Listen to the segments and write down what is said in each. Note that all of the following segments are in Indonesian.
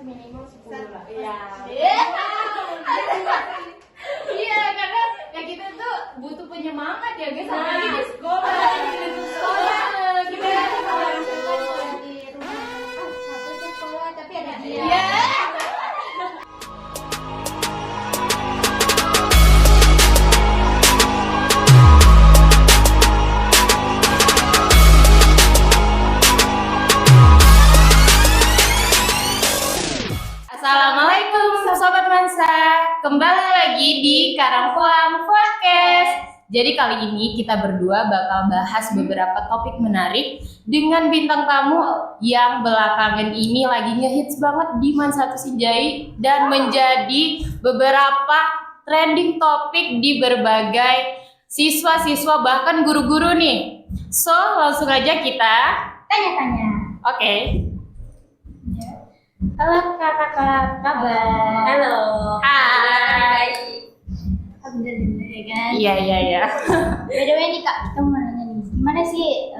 minimal 10 lah. Iya. Iya, karena ya kita tuh butuh penyemangat ya guys, apalagi di sekolah. Kita Orang tua kalau di rumah capek tuh sekolah tapi ada dia. Iya. Assalamualaikum Sobat Mansa, kembali lagi di Karangfuang Podcast. Jadi kali ini kita berdua bakal bahas beberapa topik menarik dengan bintang tamu yang belakangan ini lagi ngehits banget di Mansatu Sinjai dan menjadi beberapa trending topik di berbagai siswa-siswa bahkan guru-guru nih. So langsung aja kita Tanya-tanya. Oke. Halo kakak, kabar? Halo. Hai. Alhamdulillah ya kan. Iya. By the way nih kak, kita mau nanya nih, gimana sih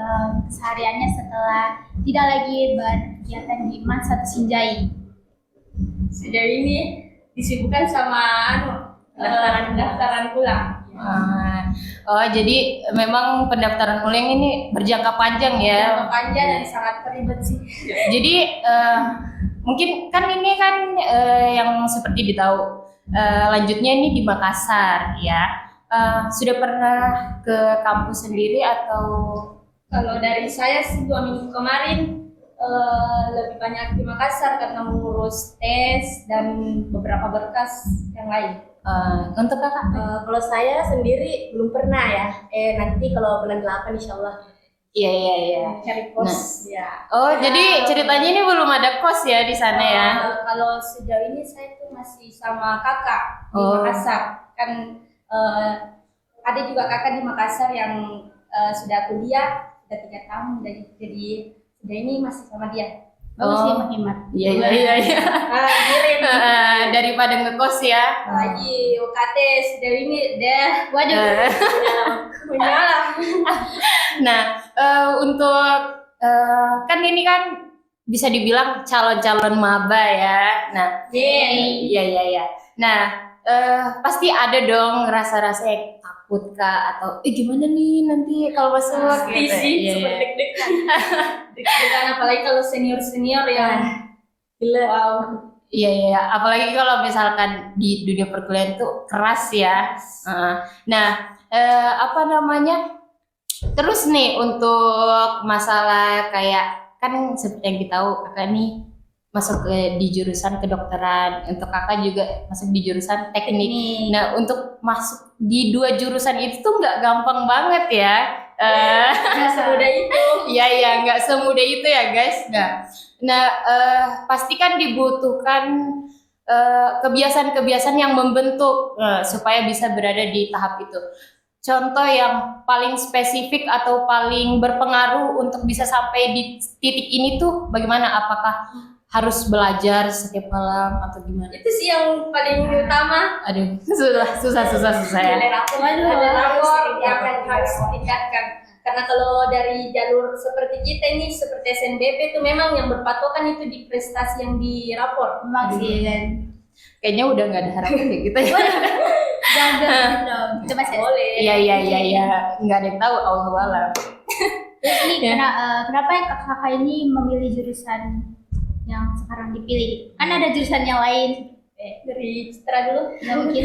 kesehariannya setelah tidak lagi berkegiatan di Mansatu Sinjai? Sejauh ini disibukkan sama pendaftaran pulang. Oh, jadi memang pendaftaran ulang ini berjangka panjang ya. Yang panjang dan sangat ribet sih. Jadi mungkin kan ini kan yang seperti ditahu lanjutnya ini di Makassar ya. Sudah pernah ke kampus sendiri atau? Kalau dari saya sih 2 minggu kemarin lebih banyak di Makassar karena mengurus tes dan beberapa berkas yang lain. Untuk kakak? Kalau saya sendiri belum pernah ya. Nanti kalau bulan 8 insya Allah. Iya. Cari kos ya. Oh, jadi ceritanya ini belum ada kos ya di sana ya? Kalau sejauh ini saya tuh masih sama kakak di Oh. Makassar. Kan ada juga kakak di Makassar yang sudah kuliah sudah 3 tahun jadi sejauh ini masih sama dia. Bagus sih menghemat. Iya. Kirim Daripada ngekos ya. lagi UKT sejauh ini deh Waduh. menyala. Nah, untuk kan ini kan bisa dibilang calon-calon maba ya. Nah, iya. Nah, pasti ada dong rasa-rasa yang takut kak atau gimana nih nanti kalau masuk Pasti sih Iya. super deg-degan. Deg-degan apalagi kalau senior yang Gila. wow. Iya, apalagi kalau misalkan di dunia perkuliahan tuh keras ya. Nah, apa namanya? Terus nih untuk masalah kayak kan seperti yang kita tahu kakak nih masuk di jurusan kedokteran, untuk kakak juga masuk di jurusan teknik. Nah, untuk masuk di 2 jurusan itu tuh nggak gampang banget ya. Nggak semudah itu. Iya, nggak semudah itu ya guys. Nah, pasti kan dibutuhkan kebiasaan-kebiasaan yang membentuk supaya bisa berada di tahap itu. Contoh yang paling spesifik atau paling berpengaruh untuk bisa sampai di titik ini tuh bagaimana? Apakah harus belajar setiap malam atau gimana? Itu sih yang paling utama. Aduh, susah ya. Ada rapor yang akan harus ditingkatkan. Karena kalau dari jalur seperti kita ini, seperti SNBP itu memang yang berpatokan itu di prestasi yang dirapor. Memang sih kan. Kayaknya udah nggak ada harapan kayak gitu ya. Jangan dong. Coba saya. Boleh. Iya. Nggak ada yang tahu, Allahualam. Terus ini kenapa yang kakak ini memilih jurusan yang sekarang dipilih? Kan ada jurusan yang lain. Dari Citra dulu. Nggak mungkin.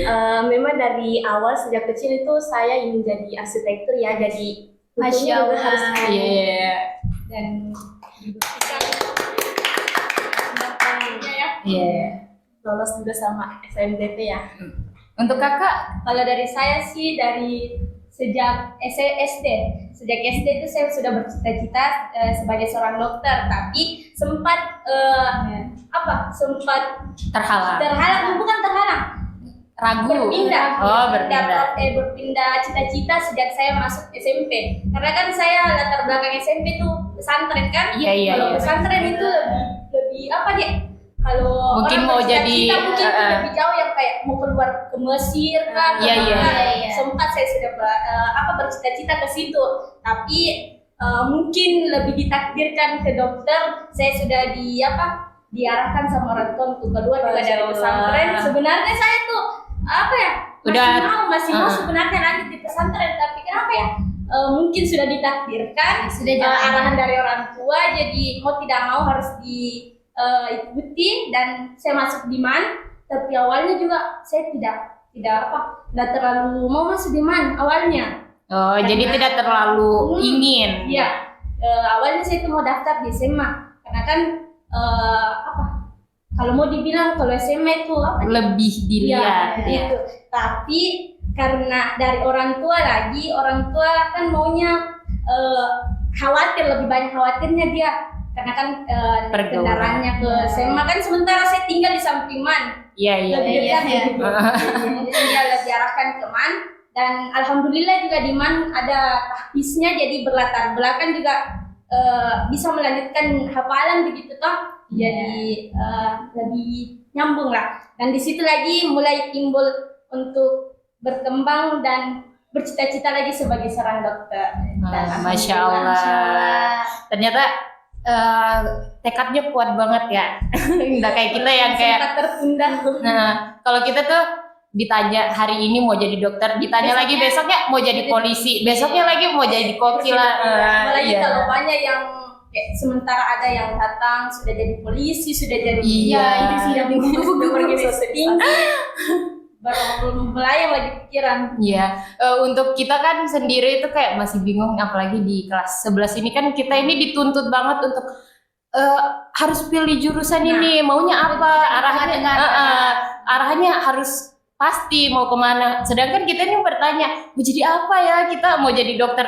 Memang dari awal sejak kecil itu saya ingin jadi arsitektur ya. Jadi Masya tentunya juga Allah. harus Iya. Dan dibuktikan pendaftarannya ya. Iya. lolos juga sama SNBP ya. Untuk kakak? Kalau dari saya sih dari sejak SD. Sejak SD itu saya sudah bercita-cita sebagai seorang dokter, tapi sempat sempat Terhalang. bukan terhalang. Ragu. Berpindah. Oh, berpindah. Berpindah cita-cita sejak saya masuk SMP. Karena kan saya latar belakang SMP tuh pesantren kan. Iya. Kalau pesantren itu lebih apa dia? Kalau Mungkin orang mau bercita-cita jadi, mungkin lebih jauh yang kayak mau keluar ke Mesir kan. Iya. Iya. Sempat saya sudah bercita-cita ke situ, tapi mungkin lebih ditakdirkan ke dokter. Saya sudah diarahkan sama orang tua untuk keluar juga dari pesantren. Sebenarnya saya tuh apa ya, masih mau sebenarnya lanjut di pesantren, tapi kenapa ya, mungkin sudah ditakdirkan, Sudah arahan dari orang tua, jadi mau tidak mau harus diikuti, dan saya masuk di MAN. Tapi awalnya juga saya tidak terlalu mau masuk di MAN awalnya. Oh, jadi tidak terlalu ingin. Iya. Awalnya saya itu mau daftar di SMA, karena kan kalau mau dibilang kalau SMA itu Lebih dilihat ya, ya. gitu. Tapi karena dari orang tua kan maunya khawatir, lebih banyak khawatirnya dia, karena kan kendaraannya ke SMA kan, sementara saya tinggal di samping MAN. Iya. Lebih dekat gitu. Jadi dia diarahkan ke MAN, dan alhamdulillah juga di MAN ada tahfiznya, jadi berlatar belakang juga bisa melanjutkan hafalan begitu toh. Jadi lebih nyambung lah. Dan di situ lagi mulai timbul untuk berkembang dan bercita-cita lagi sebagai seorang dokter. Dan Masya Allah. Ternyata tekadnya kuat banget ya. Nggak kayak kita yang kayak sempat tertunda. Nah, kalau kita tuh ditanya hari ini mau jadi dokter, ditanya lagi besoknya mau jadi polisi, besoknya lagi mau jadi koki lah. Apalagi Iya. kalau banyak yang sementara ada yang datang sudah jadi polisi, sudah jadi Iya. itu sih yang berorganisasi tinggi, baru melayang lagi pikiran. Iya, untuk kita kan sendiri itu kayak masih bingung, apalagi di kelas 11 ini kan kita ini dituntut banget untuk harus pilih jurusan ini, maunya apa, arahnya harus pasti mau kemana. Sedangkan kita ini bertanya, mau jadi apa ya, kita mau jadi dokter,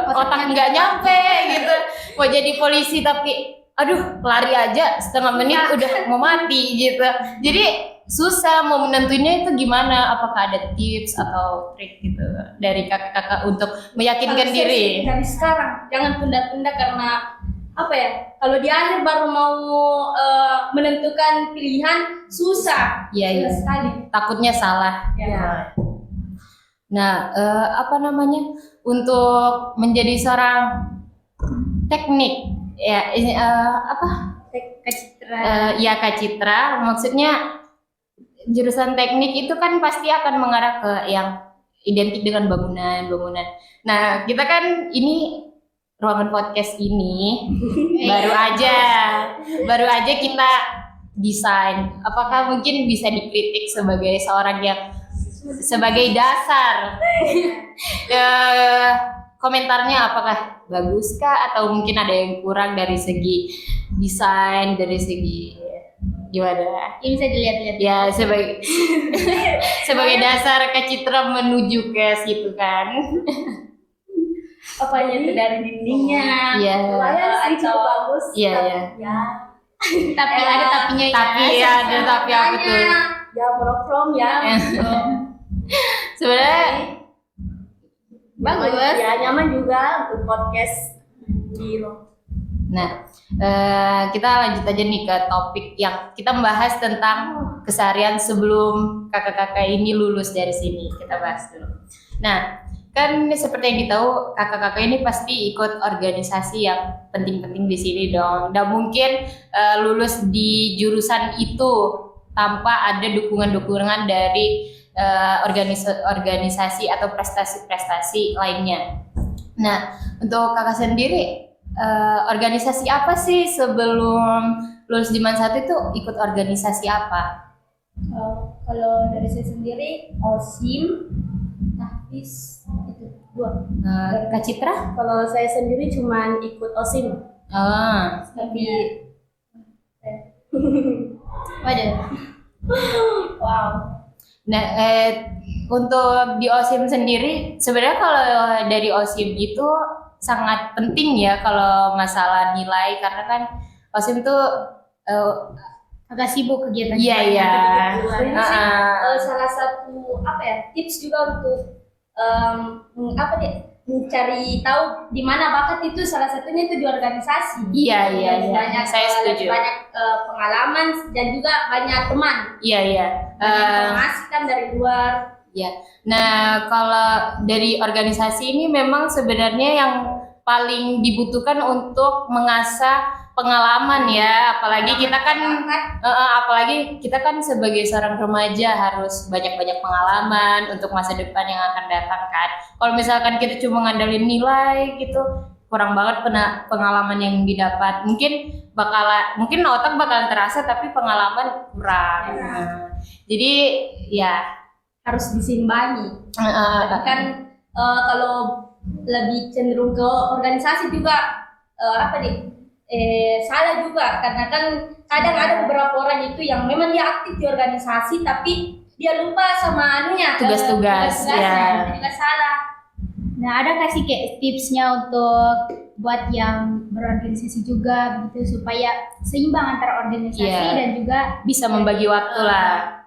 otak nggak nyampe gitu, mau jadi polisi tapi aduh lari aja setengah menit udah mau mati gitu. Jadi susah mau menentuinya itu gimana, apakah ada tips atau trik gitu dari kakak-kakak untuk meyakinkan Kalau diri? dari sekarang jangan tunda-tunda, karena apa ya, kalau di akhir baru mau menentukan pilihan susah. Iya. Susah sekali. Takutnya salah. Ya. Nah, apa namanya, untuk menjadi seorang teknik ya, ini apa? Kak Citra. Ya Kak Citra, maksudnya jurusan teknik itu kan pasti akan mengarah ke yang identik dengan bangunan. Nah, kita kan ini ruangan podcast ini baru aja kita desain. Apakah mungkin bisa dikritik sebagai seorang yang sebagai dasar komentarnya, apakah baguskah atau mungkin ada yang kurang dari segi desain, dari segi gimana? Ini bisa dilihat-lihat. Ya sebagai dasar Kak Citra menuju ke situ kan. Apanya itu dari dindingnya. Iya. Lumayan sih, cukup bagus. Iya, Tapi iya. Ya. Tapi ada tapinya ya. Tapi ya ada tapi apa tuh? Ya monokrom ya. Sebenarnya Bagus. Ya nyaman juga untuk podcast di nah, kita lanjut aja nih ke topik yang kita membahas tentang keseharian sebelum kakak-kakak ini lulus dari sini. Kita bahas dulu. Nah, kan seperti yang kita tahu, kakak-kakak ini pasti ikut organisasi yang penting-penting di sini dong. Dan mungkin lulus di jurusan itu tanpa ada dukungan-dukungan dari organisasi atau prestasi-prestasi lainnya. Nah, untuk kakak sendiri, organisasi apa sih sebelum lulus di MAN 1 itu ikut organisasi apa? Kalau dari saya sendiri, OSIM, tahfiz, itu dua. Kak Citra? Kalau saya sendiri cuma ikut OSIM. Tapi Waduh. wow. Nah, untuk di OSIM sendiri, sebenarnya kalau dari OSIM itu sangat penting ya kalau masalah nilai, karena kan OSIM tuh Agak sibuk kegiatan. iya. Sebenarnya sih, salah satu apa ya, tips juga untuk mencari tahu di mana bakat itu, salah satunya itu di organisasi. Iya. Banyak, Saya setuju. banyak pengalaman dan juga banyak teman. Iya. Banyak informasi kan dari luar. Ya. Nah, kalau dari organisasi ini memang sebenarnya yang paling dibutuhkan untuk mengasah pengalaman ya, apalagi kita kan sebagai seorang remaja harus banyak-banyak pengalaman untuk masa depan yang akan datang kan. Kalau misalkan kita cuma ngandelin nilai gitu, kurang banget pengalaman yang didapat. Mungkin otak bakalan terasa tapi pengalaman kurang. Jadi ya harus diseimbangi. Kan kalau lebih cenderung ke organisasi juga salah juga, karena kan kadang ada beberapa orang itu yang memang dia aktif di organisasi tapi dia lupa sama tugas-tugas ya. Juga salah. Nah, ada nggak sih kayak tipsnya untuk buat yang berorganisasi juga begitu supaya seimbang antara organisasi dan juga bisa membagi waktu lah.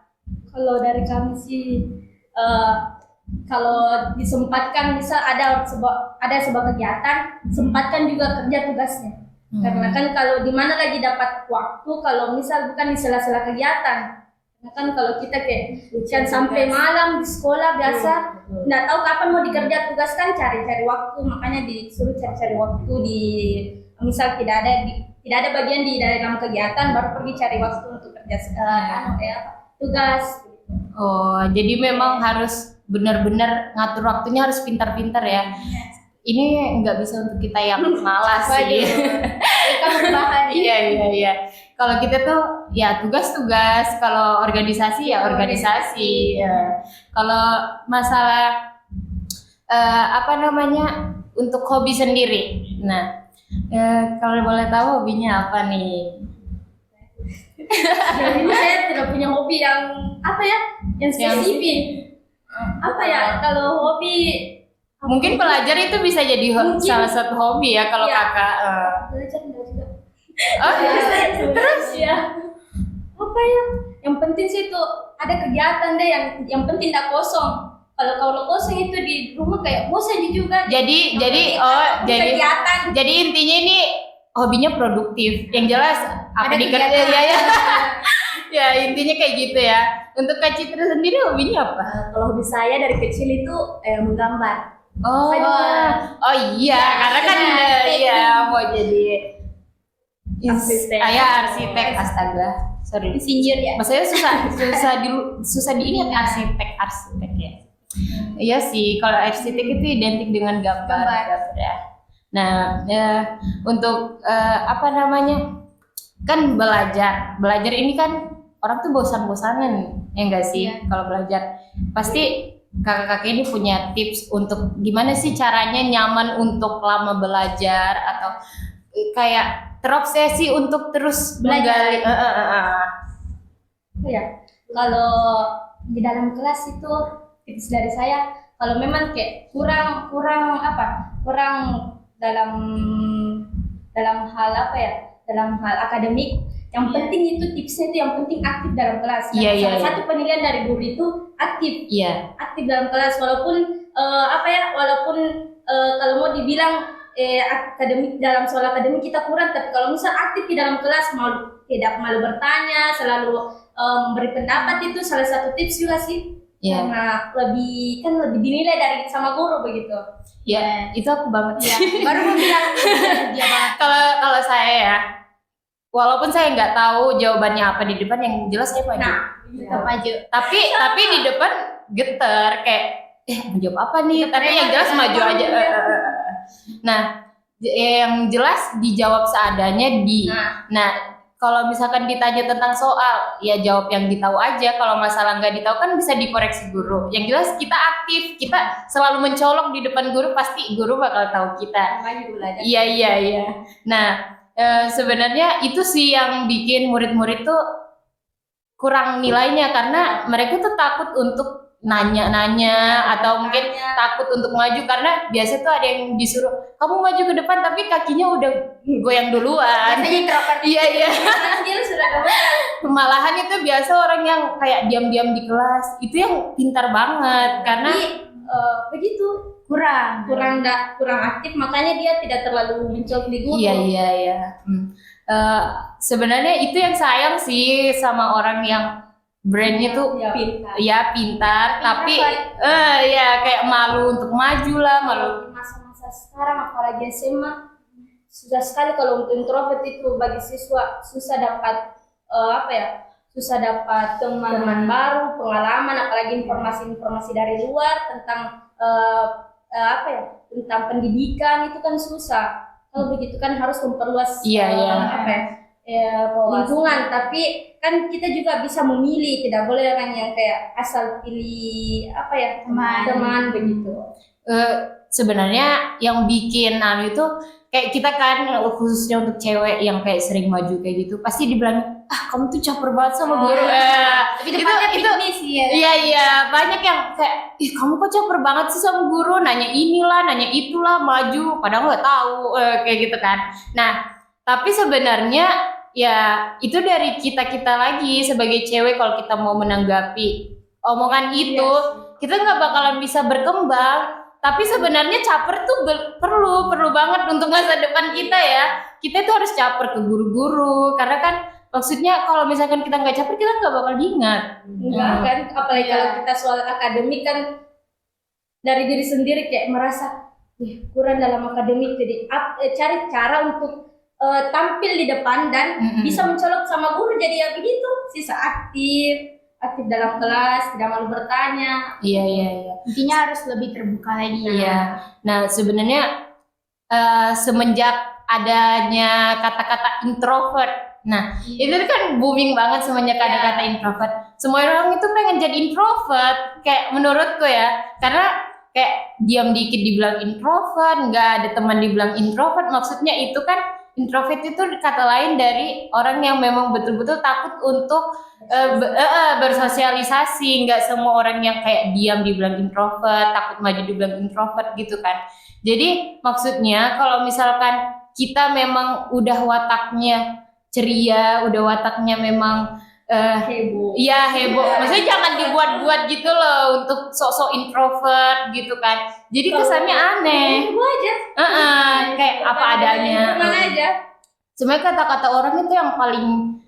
Kalau dari kami sih kalau disempatkan, bisa ada sebuah kegiatan, sempatkan juga kerja tugasnya. Karena kan kalau di mana lagi dapat waktu kalau misal bukan di sela-sela kegiatan. Karena kan kalau kita kayak sampai malam di sekolah biasa, nggak tahu kapan mau dikerja tugas kan, cari-cari waktu, makanya disuruh cari-cari waktu di misal tidak ada bagian di dalam kegiatan, baru pergi cari waktu untuk kerja tugas. Oh, jadi memang harus benar-benar ngatur waktunya, harus pintar-pintar ya. Ini nggak bisa untuk kita yang malas sih. kita berbahan. Iya. Kalau kita tuh ya tugas-tugas, kalau organisasi ya organisasi. Ya. Kalau masalah untuk hobi sendiri. Nah, kalau boleh tahu hobinya apa nih? Ini saya tidak punya hobi yang spesifik. Kalau hobi mungkin pelajar itu bisa jadi salah satu hobi ya kalau kakak. Belajar enggak juga. Terus ya. Yang penting sih itu ada kegiatan deh, yang penting tidak kosong. Kalau kosong itu di rumah kayak bosan juga. Jadi kegiatan. Jadi intinya ini hobinya produktif. Yang jelas apa dikerja ya. Ya intinya kayak gitu ya. Untuk Kak Citra sendiri hobinya apa? Kalau hobi saya dari kecil itu menggambar. Oh iya, karena kan mau jadi arsitek. Astaga, sorry. Insinyur ya. Maksudnya susah diingat arsitek ya. Iya sih, kalau arsitek itu identik dengan gambar ya. Nah, untuk kan belajar ini kan orang tuh bosan-bosanan ya enggak sih kalau belajar. Pasti kakak-kakak ini punya tips untuk gimana sih caranya nyaman untuk lama belajar atau kayak terobsesi untuk terus menggali. Ya, kalau di dalam kelas itu tips dari saya, kalau memang kayak kurang dalam hal akademik, yang penting itu tipsnya itu yang penting aktif dalam kelas. Salah satu penilaian dari guru itu aktif dalam kelas, walaupun kalau mau dibilang akademik, dalam soal akademik kita kurang, tapi kalau misal aktif di dalam kelas, tidak malu bertanya, selalu memberi pendapat, itu salah satu tips juga sih. Karena lebih dinilai dari sama guru begitu. Ya, itu aku banget ya. Baru mau bilang dia banget. Kalau saya ya, walaupun saya nggak tahu jawabannya apa di depan, yang jelas saya maju. Maju. Tapi di depan geter kayak mau jawab apa nih? Tapi yang jelas maju aja. Nah, yang jelas dijawab seadanya Nah, kalau misalkan ditanya tentang soal, ya jawab yang ditahu aja. Kalau masalah nggak ditahu kan bisa dikoreksi guru. Yang jelas kita aktif, kita selalu mencolok di depan guru, pasti guru bakal tahu kita. Iya. Nah, sebenarnya itu sih yang bikin murid-murid tuh kurang nilainya, karena mereka tuh takut untuk nanya-nanya atau mungkin takut untuk maju, karena biasa tuh ada yang disuruh kamu maju ke depan tapi kakinya udah goyang duluan. Iya. Malahan itu biasa orang yang kayak diam-diam di kelas itu yang pintar banget, karena begitu kurang aktif, makanya dia tidak terlalu mencolok di guru. Iya. Sebenarnya itu yang sayang sih sama orang yang brandnya tuh pintar tapi kayak malu untuk maju lah, malu. Di masa-masa sekarang apalagi SMA susah sekali kalau untuk introvert itu bagi siswa susah dapat susah dapat teman baru, pengalaman, apalagi informasi-informasi dari luar tentang tentang pendidikan itu kan susah. Kalau begitu kan harus memperluas lingkungan, tapi kan kita juga bisa memilih, tidak boleh orang yang kayak asal pilih teman begitu. Sebenarnya yang bikin itu kayak kita kan, khususnya untuk cewek yang kayak sering maju kayak gitu, pasti dibilang kamu tuh caper banget sama guru. Tapi depannya piknik sih ya. Iya, banyak yang kayak kamu kok caper banget sih sama guru, nanya inilah, nanya itulah, maju padahal nggak tahu kayak gitu kan. Nah, tapi sebenarnya ya itu dari kita lagi sebagai cewek, kalau kita mau menanggapi omongan itu, kita nggak bakalan bisa berkembang. Tapi sebenarnya caper tuh perlu banget untuk masa depan kita ya. Kita tuh harus caper ke guru-guru, karena kan maksudnya kalau misalkan kita nggak caper, kita nggak bakal diingat. Enggak kan, apalagi kalau kita soal akademik kan dari diri sendiri kayak merasa kurang dalam akademik, jadi cari cara untuk tampil di depan dan bisa mencolok sama guru, jadi ya begitu, sisa aktif dalam kelas, tidak malu bertanya. Iya. Intinya harus lebih terbuka lagi. Iya. Nah, sebenarnya semenjak adanya kata-kata introvert, itu kan booming banget semenjak ada kata introvert. Semua orang itu pengen jadi introvert, kayak menurutku ya, karena kayak diam dikit dibilang introvert, nggak ada teman dibilang introvert. Maksudnya itu kan introvert itu kata lain dari orang yang memang betul-betul takut untuk bersosialisasi. Nggak semua orang yang kayak diam dibilang introvert, takut maju dibilang introvert gitu kan. Jadi maksudnya kalau misalkan kita memang udah wataknya ceria, udah wataknya memang Heboh. Iya, heboh. Maksudnya jangan dibuat-buat gitu loh untuk sok-sok introvert gitu kan. Jadi kesannya aneh. Heboh aja. Kayak apa adanya. Mana aja. Sebenarnya kata-kata orang itu yang paling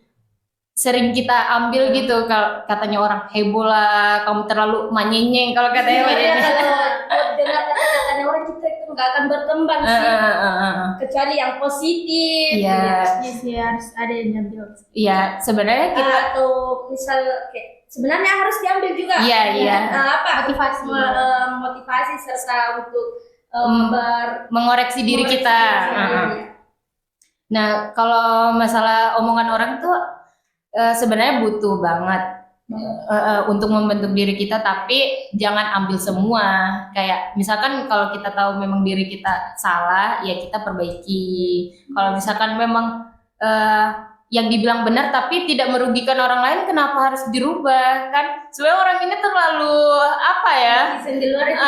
sering kita ambil gitu. Kalau katanya orang heboh lah, kamu terlalu manyenyeng kalau katanya manyenyeng. Kalau dengar kata-katanya orang, kita itu nggak akan berkembang sih. Kecuali yang positif. Iya. Sih harus ada yang diambil. Iya, sebenarnya kita Atau misal kayak sebenarnya harus diambil juga. Iya. Motivasi. Motivasi serta untuk mengoreksi diri kita. Nah, kalau masalah omongan orang tuh sebenarnya butuh banget untuk membentuk diri kita, tapi jangan ambil semua. Kayak misalkan kalau kita tahu memang diri kita salah, ya kita perbaiki. Kalau misalkan memang yang dibilang benar tapi tidak merugikan orang lain, kenapa harus dirubah? Kan sebenarnya orang ini terlalu apa ya? Netizen di luar itu.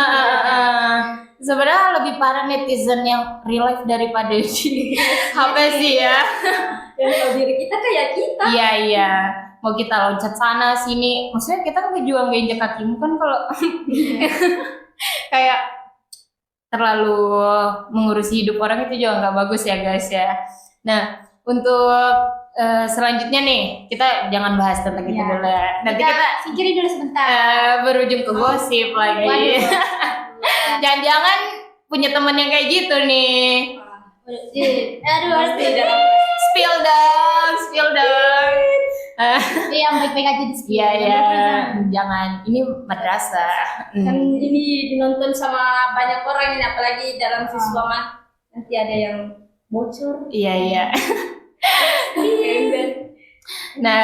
Sebenarnya lebih parah netizen yang real life daripada di HP sih ya. Yang tahu diri kita kayak kita. Iya. Mau kita loncat sana sini, maksudnya kita kan juga nggak injak kakimu kan kalau kayak terlalu mengurusi hidup orang itu juga nggak bagus ya guys ya. Nah, untuk selanjutnya nih, kita jangan bahas tentang itu dulu ya. Nanti kita singkirin dulu sebentar. berujung ke gosip lagi. Jangan-jangan punya teman yang kayak gitu nih. Aduh, Spill dong. yang baik-baik aja di sini. Iya. Jangan. Ini madrasah. Kan ini dinonton sama banyak orang ini, apalagi dalam siswa mah nanti ada yang bocor. Iya. Nah,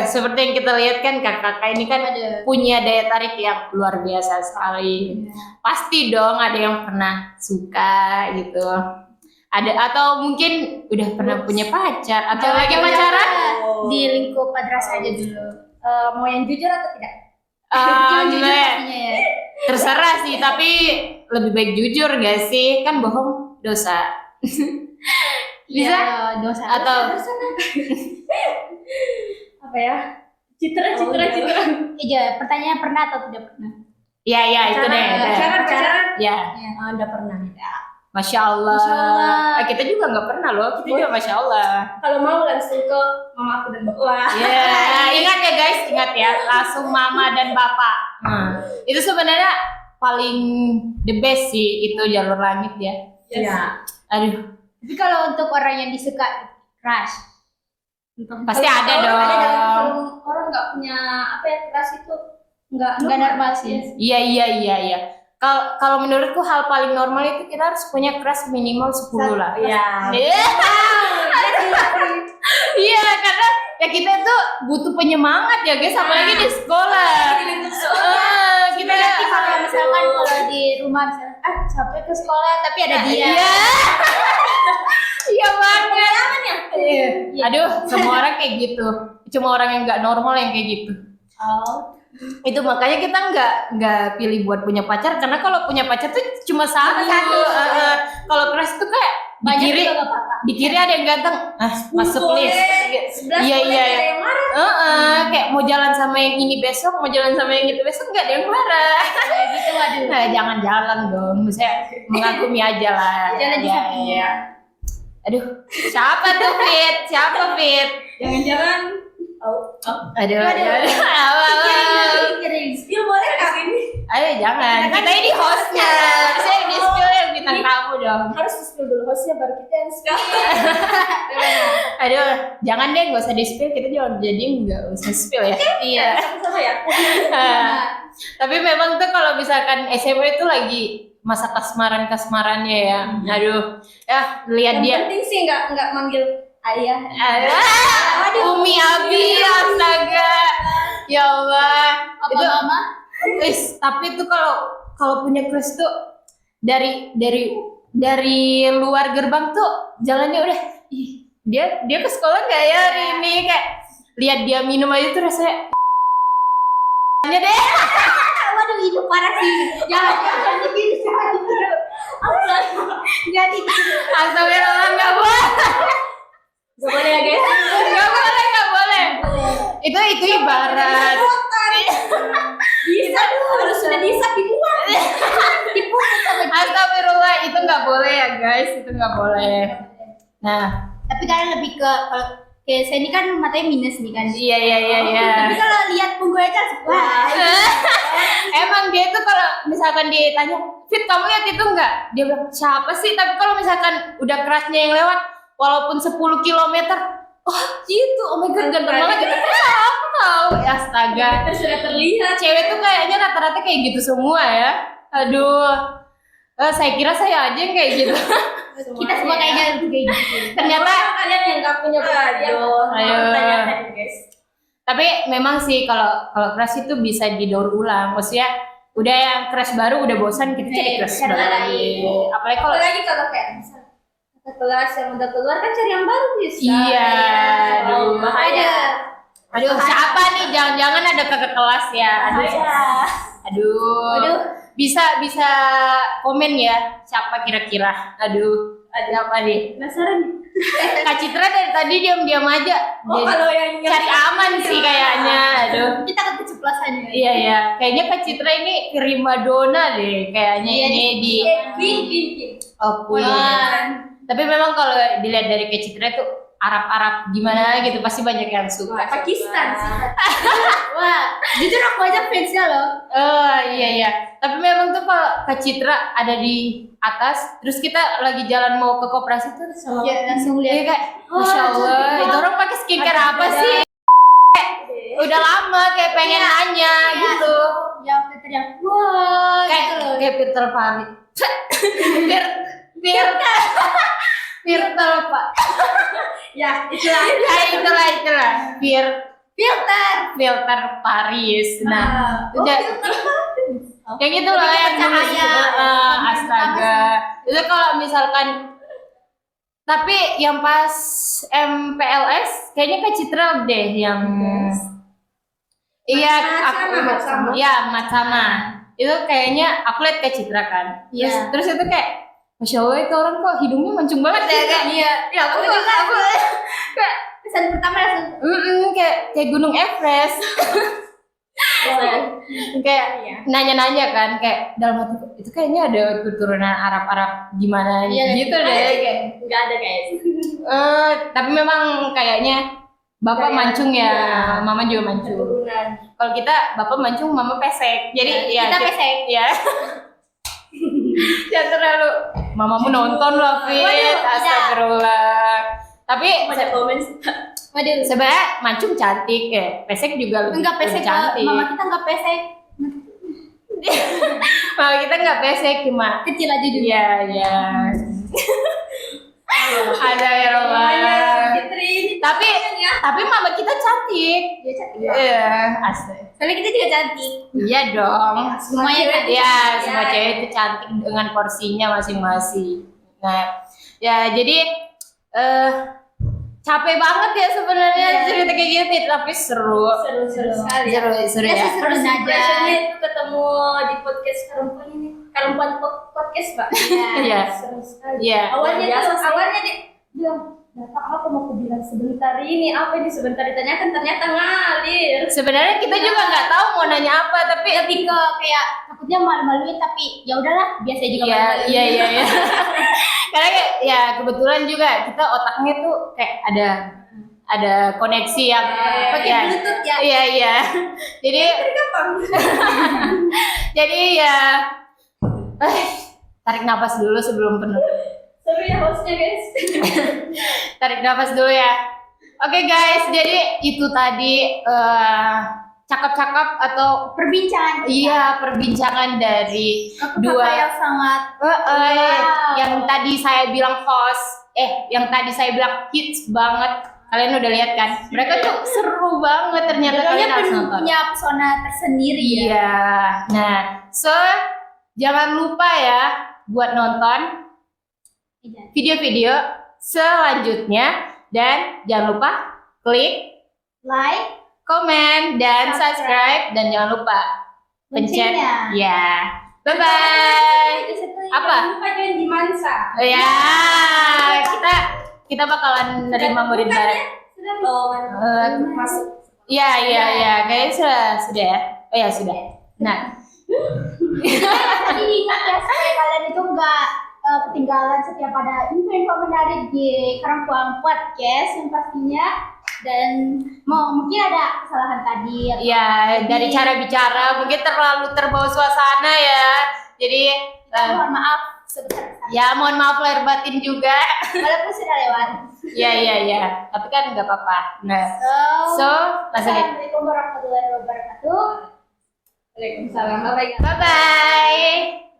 seperti yang kita lihat kan kakak-kakak ini kan punya daya tarik yang luar biasa sekali. Pasti dong ada yang pernah suka gitu. Ada atau mungkin udah pernah punya pacar atau lagi pacaran? Di lingkup madrasah aja dulu. Mau yang jujur atau tidak? Jujur pastinya ya. Terserah sih, tapi lebih baik jujur gak sih? Kan bohong dosa. Bisa? Iya, dosa. Atau Apa ya? Citra. Iya, pertanyaan pernah atau tidak pernah? ya itu deh. Pacaran. Ya, Enggak pernah. Masya Allah. Masya Allah. Kita juga nggak pernah loh. Kita juga Masya Allah. Kalau mau langsung ke mama aku dan bapak. Ingat ya guys, ingat ya, langsung mama dan bapak. Itu sebenarnya paling the best sih, itu jalur langit ya. Iya. Aduh, Tapi kalau untuk orang yang disuka crush, Pasti ada dong. Kalau orang nggak punya apa ya, keras itu nggak normal sih. Iya. Kalau menurutku hal paling normal itu kita harus punya crush minimal 10 lah. Iya. Iya, karena ya kita tuh butuh penyemangat ya guys, apalagi di sekolah. Kita Nanti kalau misalkan kalau di rumah misalnya, capek ke sekolah tapi ada dia. Iya. Iya banget. Iya. Aduh, semua orang kayak gitu. Cuma orang yang nggak normal yang kayak gitu. Oh. Itu makanya kita nggak pilih buat punya pacar, karena kalau punya pacar tuh cuma satu. Kalau crush tuh kayak di Banyak kiri, juga nggak apa-apa. di kiri ada yang ganteng, masuk please. Iya. yang marah. Kayak mau jalan sama yang ini besok, mau jalan sama yang itu besok, nggak ada yang marah. Kayak gitu waduh. Nah, jangan jalan dong, saya mengagumi aja lah. Jalan di samping. Iya. Aduh, siapa tuh Fit? Jangan-jangan Aduh. spill boleh nggak? Ayo jangan, kita ini hostnya. Saya di spill yang bintang tamu dong. Harus di spill dulu hostnya baru kita yang spill. Aduh, jangan deh, nggak usah di spill, kita jangan jadi nggak usah spill ya. Iya. Sama-sama ya. Tapi memang tuh kalau misalkan SMA itu lagi masa kasmarannya ya. Aduh, ya lihat Yang dia. penting sih nggak manggil ayah. Umi Abi, astaga. Ya Allah. Apa Itu mama? tapi tuh kalau punya crush tuh dari luar gerbang tuh jalannya udah dia ke sekolah nggak ya hari ini, kayak lihat dia minum aja tuh rasanya deh. Waduh itu parah sih. Jangan begini. Jadi Astagfirullah, nggak boleh. Gak boleh ya guys. Nggak boleh. Itu ibarat. Bisa harus sudah bisa dibuang. Astagfirullah, itu nggak boleh ya guys, itu nggak boleh. Nah, tapi kalian lebih ke kalau kayak saya ini kan matanya minus nih kan. iya. Tapi kalau lihat punggung aja wah. Emang dia tuh kalau misalkan ditanya, Fit kamu lihat itu nggak? Dia bilang siapa sih? Tapi kalau misalkan udah crushnya yang lewat, walaupun 10 kilometer, oh gitu, oh my god, ganteng banget gitu. Aku tahu, ya astaga. Kita sudah terlihat. Cewek tuh kayaknya rata-rata kayak gitu semua ya. Aduh, saya kira saya aja yang kayak gitu. Kita semua kayaknya kayak gitu. Ternyata kalian yang nggak punya perhatian. Ayo. Tanyakan guys. Tapi memang sih kalau crush itu bisa didaur ulang. Maksudnya udah yang crush baru udah bosan, kita cari crush cari baru. lagi. Apalagi kalau Apalagi kalau kayak misal kakak kelas yang udah keluar kan cari yang baru bisa. iya, aduh. Bahaya. Aduh, siapa nih? Jangan-jangan ada kakak kelas ya. Aduh. Bisa komen ya siapa kira-kira. Aduh, ada apa nih? Penasaran? Kak Citra dari tadi diam-diam aja. Oh Dia kalau yang cari aman sih kayaknya. Aduh. Kita kan keceplosan ya. Iya. Kayaknya Kak Citra ini primadona deh. Kayaknya Iya, ini di Queen. Oh, Queen. Tapi memang kalau dilihat dari Kak Citra tuh Arab gimana gitu, pasti banyak yang suka. Pakistan sih. Wah, jujur aku aja fansnya loh. Oh iya. Tapi memang tuh kalau Kak Citra ada di atas, terus kita lagi jalan mau ke koperasi tuh sama Ya, langsung dia lihat. kayak, Masya Allah, itu orang pakai skincare apa sih? Udah lama kayak pengen nanya gitu. Ya, filter yang wah, gitu loh. Kayak filter Paris. Filter Pak. Ya, itulah. Itulah. Filter Paris. Nah, udah kayak gitu loh yang cahaya. Astaga. Itu kalau misalkan, tapi yang pas MPLS kayaknya Kak Citra deh yang iya Mat Sama. Ya Mat Sama. Itu kayaknya aku liat Kak Citra kan. Iya. Terus itu kayak Masya Allah, itu orang kok hidungnya mancung banget ya kayak. Iya. Ya aku kayak Kesan pertama langsung kayak Gunung Everest. Kayak nanya-nanya kan, kayak dalam hati itu kayaknya ada keturunan Arab gimana gitu deh kayak. Nggak ada guys. Tapi memang kayaknya bapak Kayak, mancung ya, iya. mama juga mancung. Kalau kita bapak mancung, mama pesek. Jadi ya kita pesek. Ya. Jangan terlalu. Mamamu nonton loh, Fit. Waduh, Astagfirullah. Tapi Banyak komen. Waduh. sebenarnya Mancung cantik ya. Pesek juga Enggak lebih pesek cantik. mama kita enggak pesek. Mama kita nggak pesek cuma. Kecil aja juga. Iya, iya. Ada ya Allah. Fitri. Tapi mama kita cantik. Dia cantik. Iya, asli. Soalnya kita juga cantik. Iya dong. Semuanya cantik. Ya, semua cewek itu cantik dengan porsinya masing-masing. Nah, ya jadi capek banget ya sebenarnya cerita kayak gini, tapi seru. Seru sekali. Seru Ya, ya. seru aja. Impressionnya itu ketemu di podcast Karempuan ini. Karempuan podcast, Pak. Iya. Seru sekali. Iya. Awalnya dia bilang, "Bapak apa mau aku bilang sebentar ini? Apa ini sebentar ditanyakan ternyata ngalir." Sebenarnya kita juga nggak tahu mau nanya apa, tapi Lebih ke kayak takutnya malu-maluin tapi ya udahlah, biasa juga iya, malu-maluin. iya. Karena kayak, ya kebetulan juga kita otaknya tuh kayak ada koneksi yang Pakai ya, Bluetooth ya. Iya. Jadi jadi ya tarik napas dulu sebelum penutup. Seru ya hostnya, guys. Tarik napas dulu ya. Oke guys, jadi itu tadi cakap-cakap atau Perbincangan. perbincangan dari Dua yang sangat yang tadi saya bilang yang tadi saya bilang hits banget. Kalian udah lihat kan? Mereka tuh seru banget ternyata, kalian harus nonton. punya pesona tersendiri ya. Iya. Nah, so jangan lupa ya buat nonton video-video selanjutnya dan jangan lupa klik Like, komen dan subscribe dan jangan lupa pencet loncengnya. ya. Bye bye. Apa? Jangan lupa join di Mansa. Ya, kita bakalan nerima murid baru. Masuk. Iya, kayaknya sudah ya. Oh ya sudah. Nah, Jadi ingat ya supaya kalian itu enggak ketinggalan setiap ada info-info menarik di Karangkuang Podcast yang pastinya, dan mungkin ada kesalahan tadi atau ya dari cara bicara mungkin terlalu terbawa suasana ya. Jadi mohon maaf sebesar-besarnya ya mohon maaf lahir batin juga. walaupun sudah lewat. Iya. Tapi kan nggak apa-apa. Nah, so langsung Assalamualaikum warahmatullahi wabarakatuh. Waalaikumsalam. Bye-bye. bye bye.